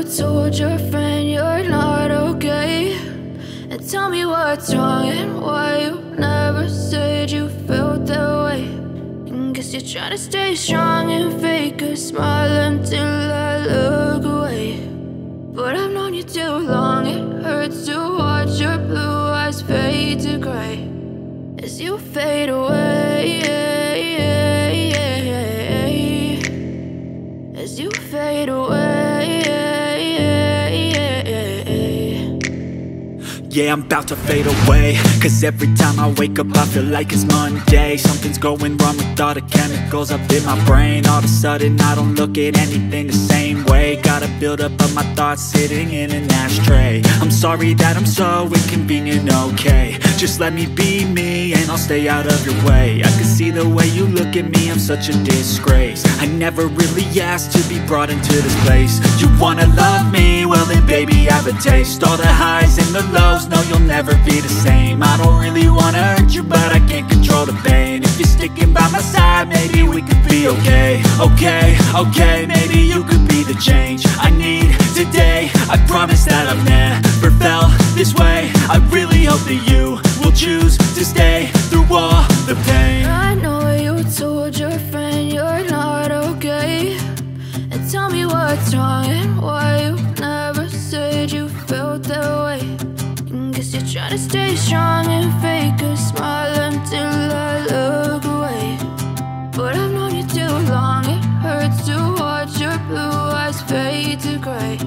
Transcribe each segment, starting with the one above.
told your friend you're not okay, and tell me what's wrong and why you never said you felt that way. And guess you're trying to stay strong and fake a smile until I look away. But I've known you too long, it hurts to watch your blue eyes fade to gray as you fade away, as you fade away. Yeah, I'm about to fade away, cause every time I wake up I feel like it's Monday. Something's going wrong with all the chemicals up in my brain. All of a sudden I don't look at anything the same way. Gotta build up of my thoughts sitting in an ashtray. I'm sorry that I'm so inconvenient, okay. Just let me be me and I'll stay out of your way. I can see the way you look at me, I'm such a disgrace. I never really asked to be brought into this place. You wanna love me? Well then baby, have a taste. All the highs and the lows, no, you'll never be the same. I don't really wanna hurt you, but I can't control the pain. If you're sticking by my side, maybe we could be okay. Okay, maybe you could be the change I need today. I promise that I've never felt this way. I really hope that you will choose to stay through all the pain. I know you told your friend you're not okay, and tell me what's wrong and why you never said you felt that way. Guess you're trying to stay strong and fake a smile until I look away. But I've known you too long, it hurts to watch your blue eyes fade to gray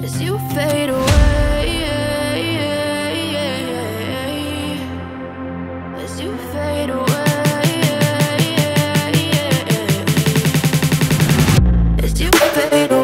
as you fade away, as you fade away, as you fade away.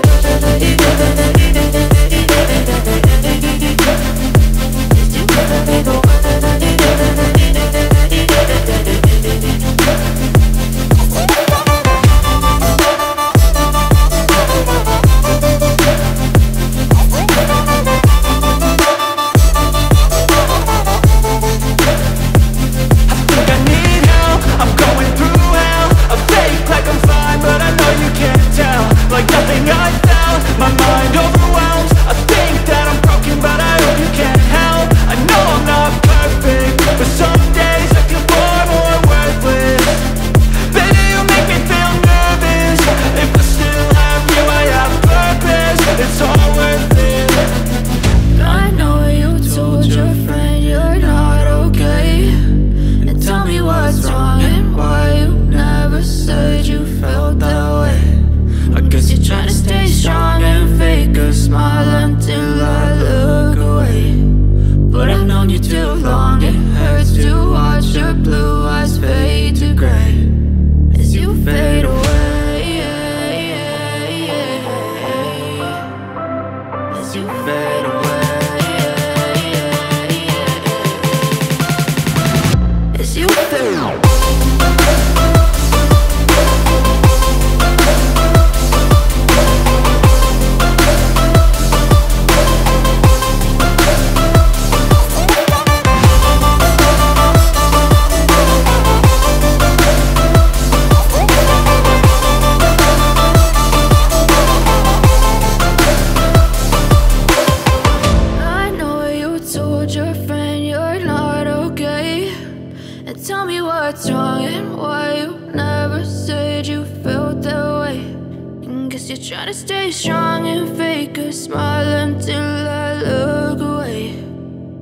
Try to stay strong and fake a smile until I look away.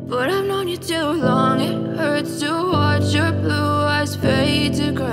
But I've known you too long, it hurts to watch your blue eyes fade to gray.